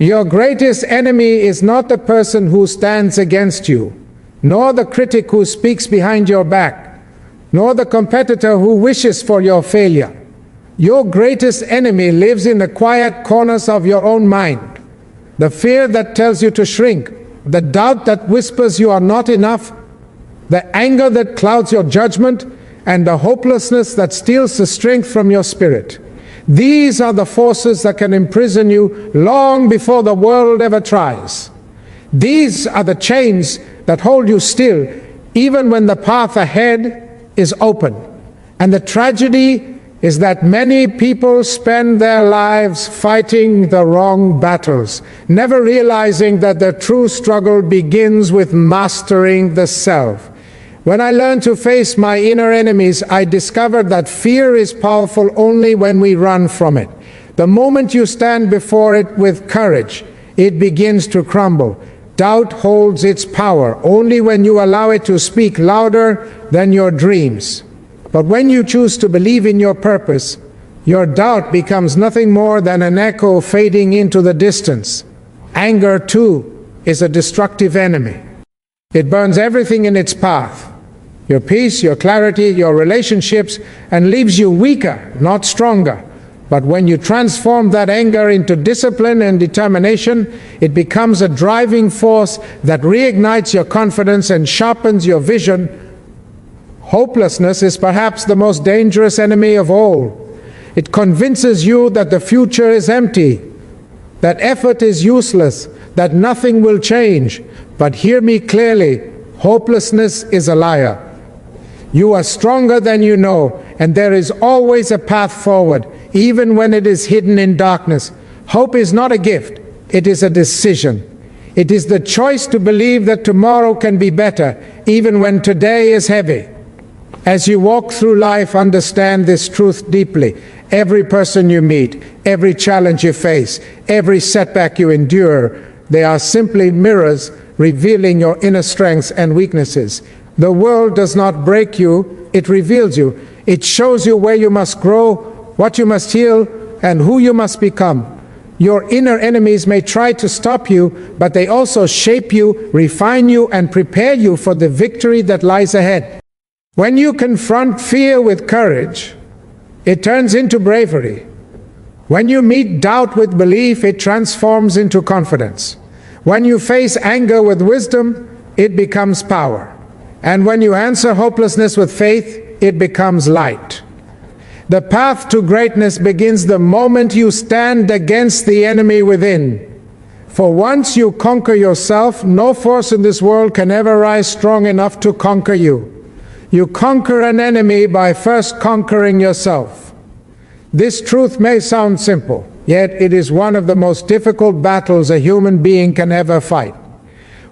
Your greatest enemy is not the person who stands against you, nor the critic who speaks behind your back, nor the competitor who wishes for your failure. Your greatest enemy lives in the quiet corners of your own mind. The fear that tells you to shrink, the doubt that whispers you are not enough, the anger that clouds your judgment, and the hopelessness that steals the strength from your spirit. These are the forces that can imprison you long before the world ever tries. These are the chains that hold you still, even when the path ahead is open. And the tragedy is that many people spend their lives fighting the wrong battles, never realizing that the true struggle begins with mastering the self. When I learned to face my inner enemies, I discovered that fear is powerful only when we run from it. The moment you stand before it with courage, it begins to crumble. Doubt holds its power only when you allow it to speak louder than your dreams. But when you choose to believe in your purpose, your doubt becomes nothing more than an echo fading into the distance. Anger, too, is a destructive enemy. It burns everything in its path, your peace, your clarity, your relationships, and leaves you weaker, not stronger. But when you transform that anger into discipline and determination, it becomes a driving force that reignites your confidence and sharpens your vision. Hopelessness is perhaps the most dangerous enemy of all. It convinces you that the future is empty, that effort is useless, that nothing will change. But hear me clearly, hopelessness is a liar. You are stronger than you know, and there is always a path forward, even when it is hidden in darkness. Hope is not a gift, it is a decision. It is the choice to believe that tomorrow can be better, even when today is heavy. As you walk through life, understand this truth deeply. Every person you meet, every challenge you face, every setback you endure, they are simply mirrors revealing your inner strengths and weaknesses. The world does not break you, it reveals you. It shows you where you must grow, what you must heal, and who you must become. Your inner enemies may try to stop you, but they also shape you, refine you, and prepare you for the victory that lies ahead. When you confront fear with courage, it turns into bravery. When you meet doubt with belief, it transforms into confidence. When you face anger with wisdom, it becomes power. And when you answer hopelessness with faith, it becomes light. The path to greatness begins the moment you stand against the enemy within. For once you conquer yourself, no force in this world can ever rise strong enough to conquer you. You conquer an enemy by first conquering yourself. This truth may sound simple, yet it is one of the most difficult battles a human being can ever fight.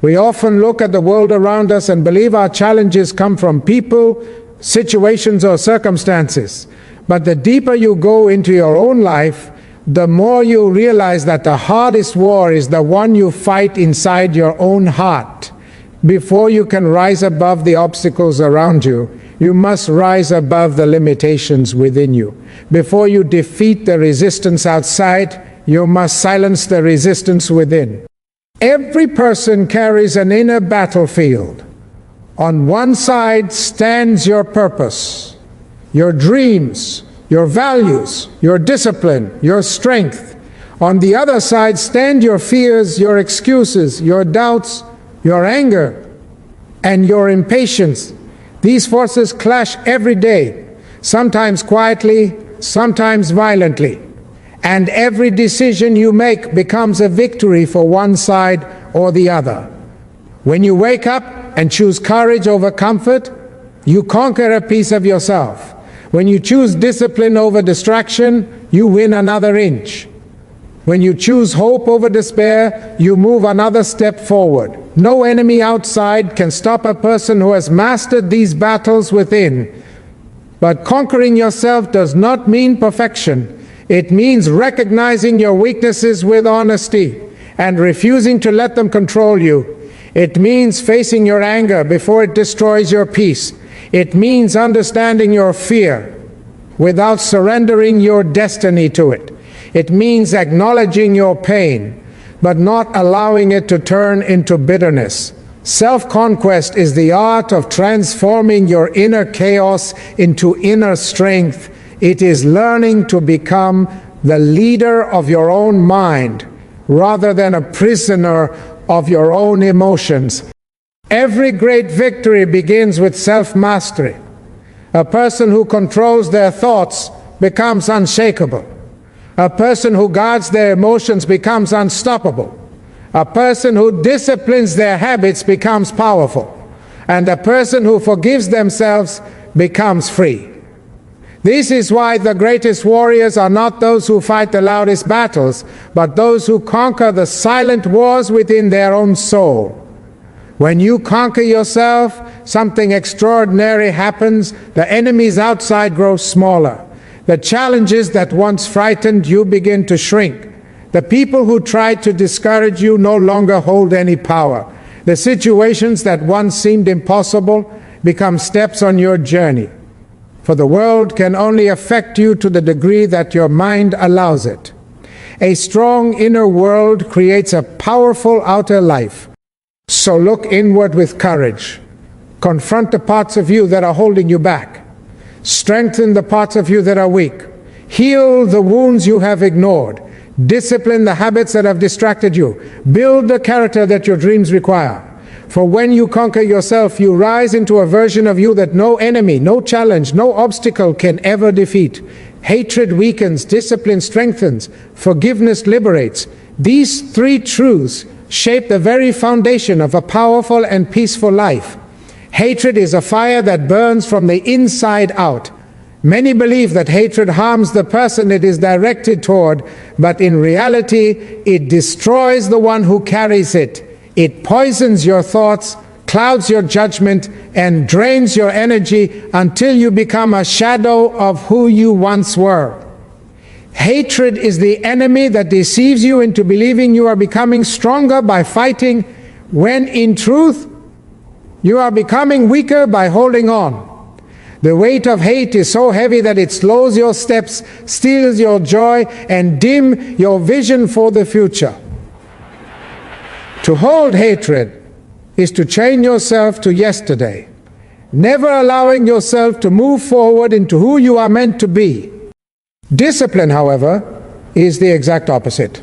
We often look at the world around us and believe our challenges come from people, situations, or circumstances. But the deeper you go into your own life, the more you realize that the hardest war is the one you fight inside your own heart. Before you can rise above the obstacles around you, you must rise above the limitations within you. Before you defeat the resistance outside, you must silence the resistance within. Every person carries an inner battlefield. On one side stands your purpose, your dreams, your values, your discipline, your strength. On the other side stand your fears, your excuses, your doubts, your anger, and your impatience. These forces clash every day, sometimes quietly, sometimes violently. And every decision you make becomes a victory for one side or the other. When you wake up and choose courage over comfort, you conquer a piece of yourself. When you choose discipline over distraction, you win another inch. When you choose hope over despair, you move another step forward. No enemy outside can stop a person who has mastered these battles within. But conquering yourself does not mean perfection. It means recognizing your weaknesses with honesty and refusing to let them control you. It means facing your anger before it destroys your peace. It means understanding your fear without surrendering your destiny to it. It means acknowledging your pain but not allowing it to turn into bitterness. Self-conquest is the art of transforming your inner chaos into inner strength. It is learning to become the leader of your own mind rather than a prisoner of your own emotions. Every great victory begins with self-mastery. A person who controls their thoughts becomes unshakable. A person who guards their emotions becomes unstoppable. A person who disciplines their habits becomes powerful. And a person who forgives themselves becomes free. This is why the greatest warriors are not those who fight the loudest battles, but those who conquer the silent wars within their own soul. When you conquer yourself, something extraordinary happens. The enemies outside grow smaller. The challenges that once frightened you begin to shrink. The people who tried to discourage you no longer hold any power. The situations that once seemed impossible become steps on your journey. For the world can only affect you to the degree that your mind allows it. A strong inner world creates a powerful outer life. So look inward with courage. Confront the parts of you that are holding you back. Strengthen the parts of you that are weak. Heal the wounds you have ignored. Discipline the habits that have distracted you. Build the character that your dreams require. For when you conquer yourself, you rise into a version of you that no enemy, no challenge, no obstacle can ever defeat. Hatred weakens, discipline strengthens, forgiveness liberates. These three truths shape the very foundation of a powerful and peaceful life. Hatred is a fire that burns from the inside out. Many believe that hatred harms the person it is directed toward, but in reality, it destroys the one who carries it. It poisons your thoughts, clouds your judgment, and drains your energy until you become a shadow of who you once were. Hatred is the enemy that deceives you into believing you are becoming stronger by fighting, when in truth, you are becoming weaker by holding on. The weight of hate is so heavy that it slows your steps, steals your joy, and dim your vision for the future. To hold hatred is to chain yourself to yesterday, never allowing yourself to move forward into who you are meant to be. Discipline, however, is the exact opposite.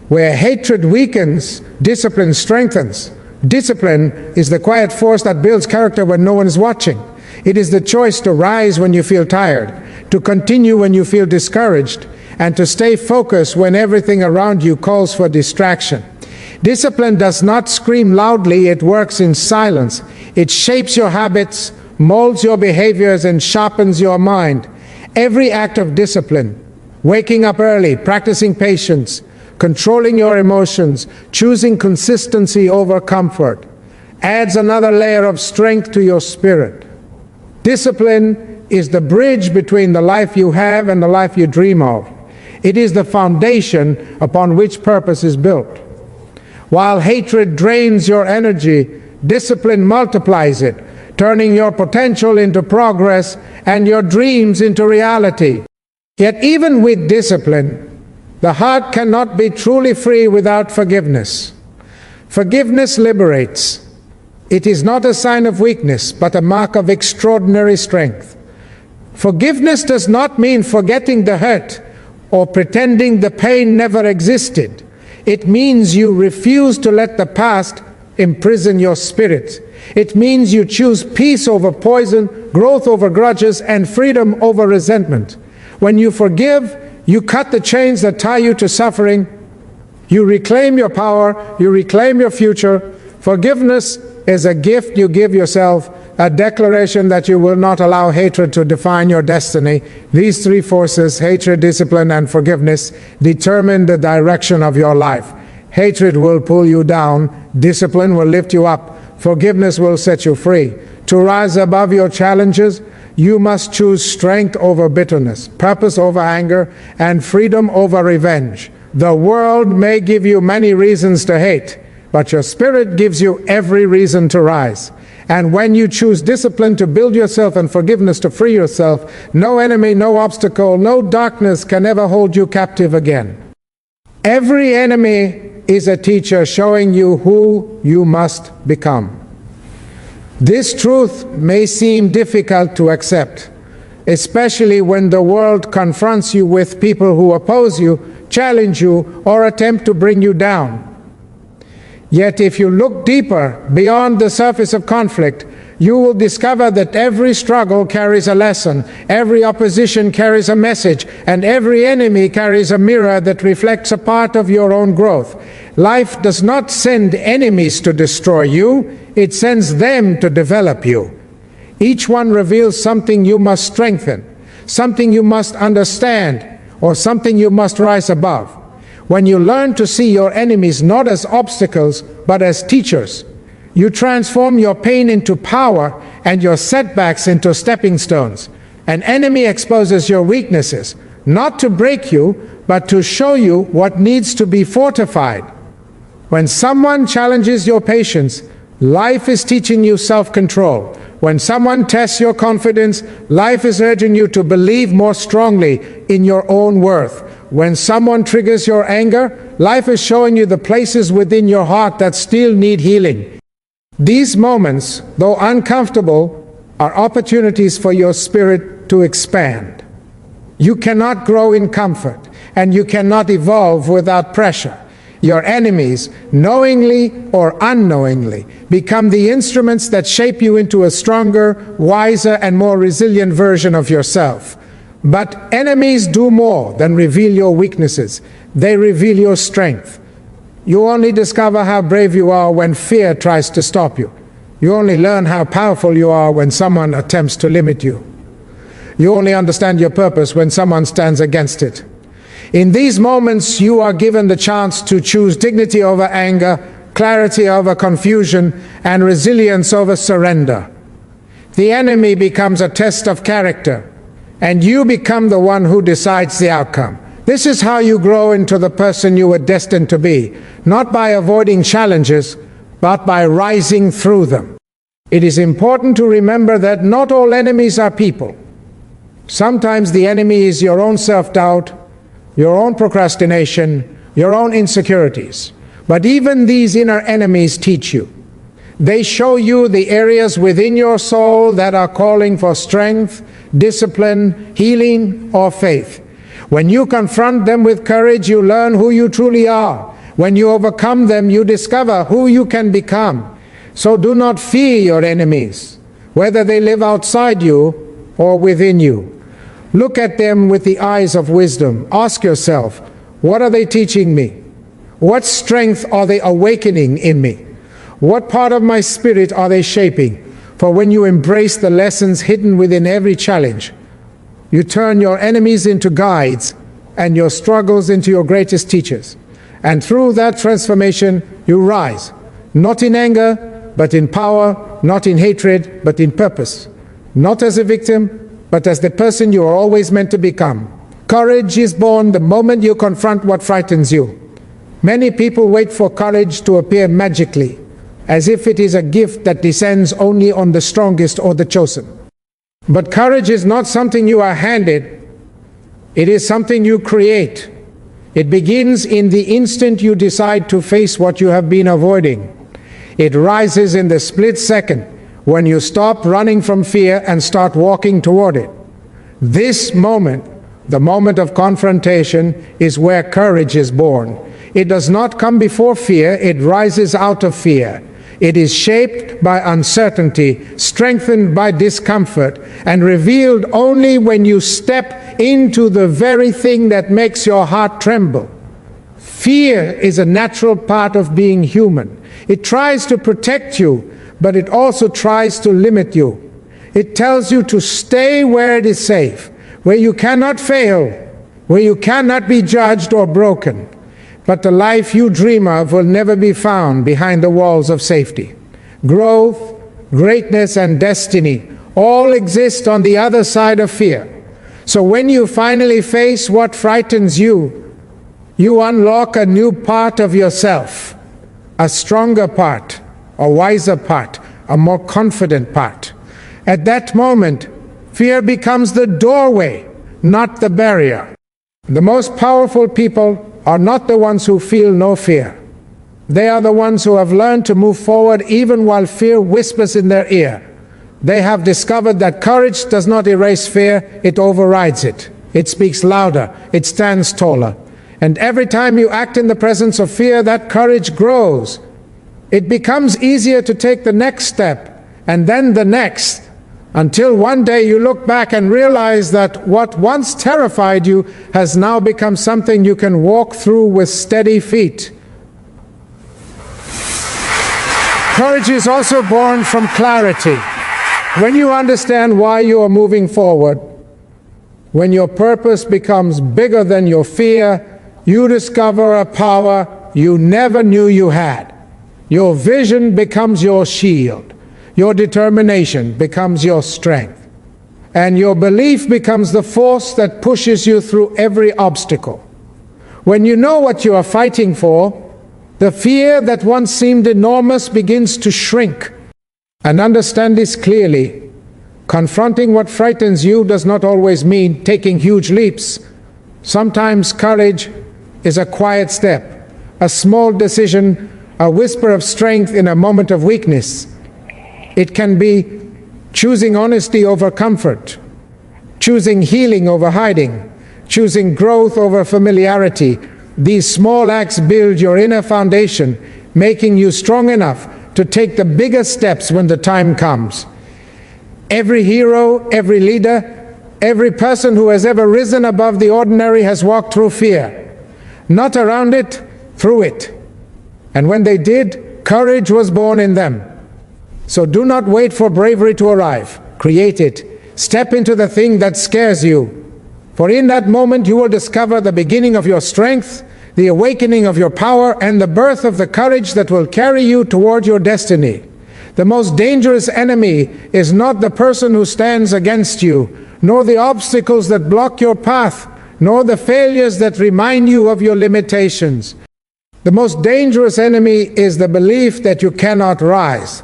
Where hatred weakens, discipline strengthens. Discipline is the quiet force that builds character when no one is watching. It is the choice to rise when you feel tired, to continue when you feel discouraged, and to stay focused when everything around you calls for distraction. Discipline does not scream loudly, it works in silence. It shapes your habits, molds your behaviors, and sharpens your mind. Every act of discipline, waking up early, practicing patience, controlling your emotions, choosing consistency over comfort, adds another layer of strength to your spirit. Discipline is the bridge between the life you have and the life you dream of. It is the foundation upon which purpose is built. While hatred drains your energy, discipline multiplies it, turning your potential into progress and your dreams into reality. Yet even with discipline, the heart cannot be truly free without forgiveness. Forgiveness liberates. It is not a sign of weakness, but a mark of extraordinary strength. Forgiveness does not mean forgetting the hurt or pretending the pain never existed. It means you refuse to let the past imprison your spirit. It means you choose peace over poison, growth over grudges, and freedom over resentment. When you forgive, you cut the chains that tie you to suffering. You reclaim your power. You reclaim your future. Forgiveness is a gift you give yourself, a declaration that you will not allow hatred to define your destiny. These three forces, hatred, discipline, and forgiveness, determine the direction of your life. Hatred will pull you down. Discipline will lift you up. Forgiveness will set you free. To rise above your challenges, you must choose strength over bitterness, purpose over anger, and freedom over revenge. The world may give you many reasons to hate, but your spirit gives you every reason to rise. And when you choose discipline to build yourself and forgiveness to free yourself, no enemy, no obstacle, no darkness can ever hold you captive again. Every enemy is a teacher showing you who you must become. This truth may seem difficult to accept, especially when the world confronts you with people who oppose you, challenge you, or attempt to bring you down. Yet if you look deeper beyond the surface of conflict, you will discover that every struggle carries a lesson, every opposition carries a message, and every enemy carries a mirror that reflects a part of your own growth. Life does not send enemies to destroy you, it sends them to develop you. Each one reveals something you must strengthen, something you must understand, or something you must rise above. When you learn to see your enemies not as obstacles, but as teachers, you transform your pain into power and your setbacks into stepping stones. An enemy exposes your weaknesses, not to break you, but to show you what needs to be fortified. When someone challenges your patience, life is teaching you self-control. When someone tests your confidence, life is urging you to believe more strongly in your own worth. When someone triggers your anger, life is showing you the places within your heart that still need healing. These moments, though uncomfortable, are opportunities for your spirit to expand. You cannot grow in comfort, and you cannot evolve without pressure. Your enemies, knowingly or unknowingly, become the instruments that shape you into a stronger, wiser, and more resilient version of yourself. But enemies do more than reveal your weaknesses. They reveal your strength. You only discover how brave you are when fear tries to stop you. You only learn how powerful you are when someone attempts to limit you. You only understand your purpose when someone stands against it. In these moments, you are given the chance to choose dignity over anger, clarity over confusion, and resilience over surrender. The enemy becomes a test of character, and you become the one who decides the outcome. This is how you grow into the person you were destined to be, not by avoiding challenges, but by rising through them. It is important to remember that not all enemies are people. Sometimes the enemy is your own self-doubt, your own procrastination, your own insecurities. But even these inner enemies teach you. They show you the areas within your soul that are calling for strength, discipline, healing, or faith. When you confront them with courage, you learn who you truly are. When you overcome them, you discover who you can become. So do not fear your enemies, whether they live outside you or within you. Look at them with the eyes of wisdom. Ask yourself, what are they teaching me? What strength are they awakening in me? What part of my spirit are they shaping? For when you embrace the lessons hidden within every challenge, you turn your enemies into guides and your struggles into your greatest teachers. And through that transformation, you rise, not in anger, but in power, not in hatred, but in purpose. Not as a victim, but as the person you are always meant to become. Courage is born the moment you confront what frightens you. Many people wait for courage to appear magically, as if it is a gift that descends only on the strongest or the chosen. But courage is not something you are handed, it is something you create. It begins in the instant you decide to face what you have been avoiding. It rises in the split second when you stop running from fear and start walking toward it. This moment, the moment of confrontation, is where courage is born. It does not come before fear, it rises out of fear. It is shaped by uncertainty, strengthened by discomfort, and revealed only when you step into the very thing that makes your heart tremble. Fear is a natural part of being human. It tries to protect you, but it also tries to limit you. It tells you to stay where it is safe, where you cannot fail, where you cannot be judged or broken. But the life you dream of will never be found behind the walls of safety. Growth, greatness, and destiny all exist on the other side of fear. So when you finally face what frightens you, you unlock a new part of yourself, a stronger part, a wiser part, a more confident part. At that moment, fear becomes the doorway, not the barrier. The most powerful people are not the ones who feel no fear. They are the ones who have learned to move forward even while fear whispers in their ear. They have discovered that courage does not erase fear, it overrides it. It speaks louder, it stands taller. And every time you act in the presence of fear, that courage grows. It becomes easier to take the next step, and then the next, until one day you look back and realize that what once terrified you has now become something you can walk through with steady feet. Courage is also born from clarity. When you understand why you are moving forward, when your purpose becomes bigger than your fear, you discover a power you never knew you had. Your vision becomes your shield. Your determination becomes your strength. And your belief becomes the force that pushes you through every obstacle. When you know what you are fighting for, the fear that once seemed enormous begins to shrink. And understand this clearly. Confronting what frightens you does not always mean taking huge leaps. Sometimes courage is a quiet step, a small decision, a whisper of strength in a moment of weakness. It can be choosing honesty over comfort, choosing healing over hiding, choosing growth over familiarity. These small acts build your inner foundation, making you strong enough to take the bigger steps when the time comes. Every hero, every leader, every person who has ever risen above the ordinary has walked through fear. Not around it, through it. And when they did, courage was born in them. So do not wait for bravery to arrive. Create it. Step into the thing that scares you. For in that moment you will discover the beginning of your strength, the awakening of your power, and the birth of the courage that will carry you toward your destiny. The most dangerous enemy is not the person who stands against you, nor the obstacles that block your path, nor the failures that remind you of your limitations. The most dangerous enemy is the belief that you cannot rise.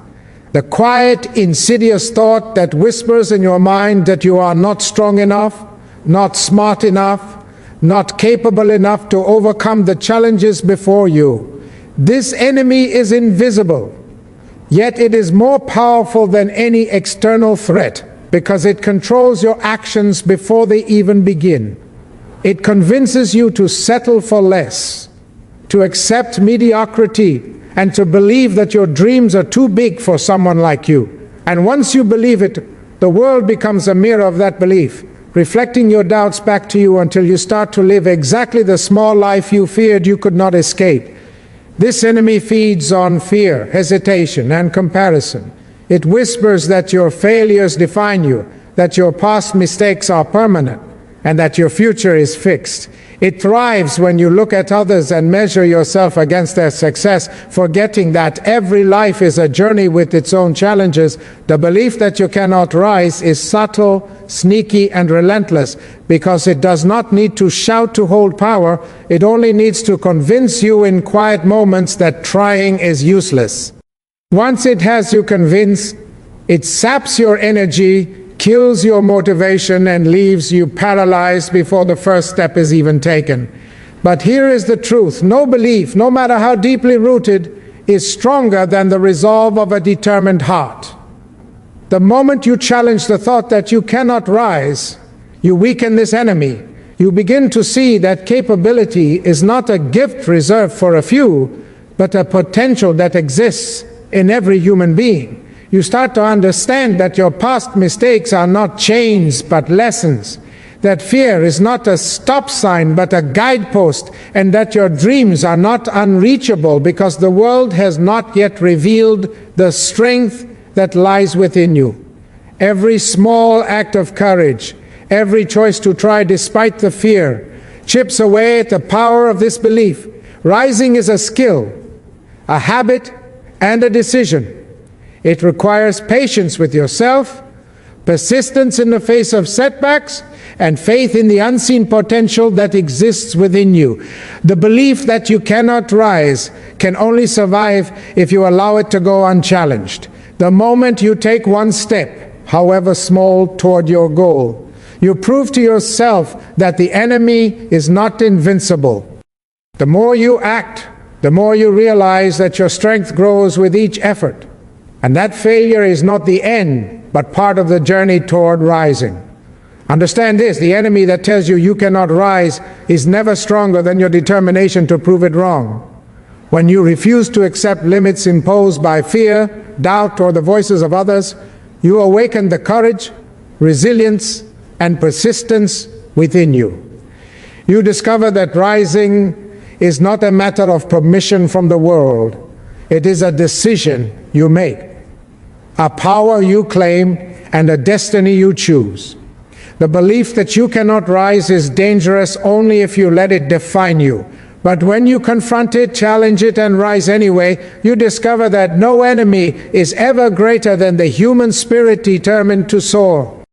The quiet, insidious thought that whispers in your mind that you are not strong enough, not smart enough, not capable enough to overcome the challenges before you. This enemy is invisible, yet it is more powerful than any external threat because it controls your actions before they even begin. It convinces you to settle for less, to accept mediocrity, and to believe that your dreams are too big for someone like you. And once you believe it, the world becomes a mirror of that belief, reflecting your doubts back to you until you start to live exactly the small life you feared you could not escape. This enemy feeds on fear, hesitation, and comparison. It whispers that your failures define you, that your past mistakes are permanent, and that your future is fixed. It thrives when you look at others and measure yourself against their success, forgetting that every life is a journey with its own challenges. The belief that you cannot rise is subtle, sneaky, and relentless because it does not need to shout to hold power. It only needs to convince you in quiet moments that trying is useless. Once it has you convinced, it saps your energy, kills your motivation, and leaves you paralyzed before the first step is even taken. But here is the truth. No belief, no matter how deeply rooted, is stronger than the resolve of a determined heart. The moment you challenge the thought that you cannot rise, you weaken this enemy. You begin to see that capability is not a gift reserved for a few, but a potential that exists in every human being. You start to understand that your past mistakes are not chains but lessons, that fear is not a stop sign but a guidepost, and that your dreams are not unreachable because the world has not yet revealed the strength that lies within you. Every small act of courage, every choice to try despite the fear, chips away at the power of this belief. Rising is a skill, a habit, and a decision. It requires patience with yourself, persistence in the face of setbacks, and faith in the unseen potential that exists within you. The belief that you cannot rise can only survive if you allow it to go unchallenged. The moment you take one step, however small, toward your goal, you prove to yourself that the enemy is not invincible. The more you act, the more you realize that your strength grows with each effort, and that failure is not the end, but part of the journey toward rising. Understand this: the enemy that tells you you cannot rise is never stronger than your determination to prove it wrong. When you refuse to accept limits imposed by fear, doubt, or the voices of others, you awaken the courage, resilience, and persistence within you. You discover that rising is not a matter of permission from the world. It is a decision you make, a power you claim, and a destiny you choose. The belief that you cannot rise is dangerous only if you let it define you. But when you confront it, challenge it, and rise anyway, you discover that no enemy is ever greater than the human spirit determined to soar.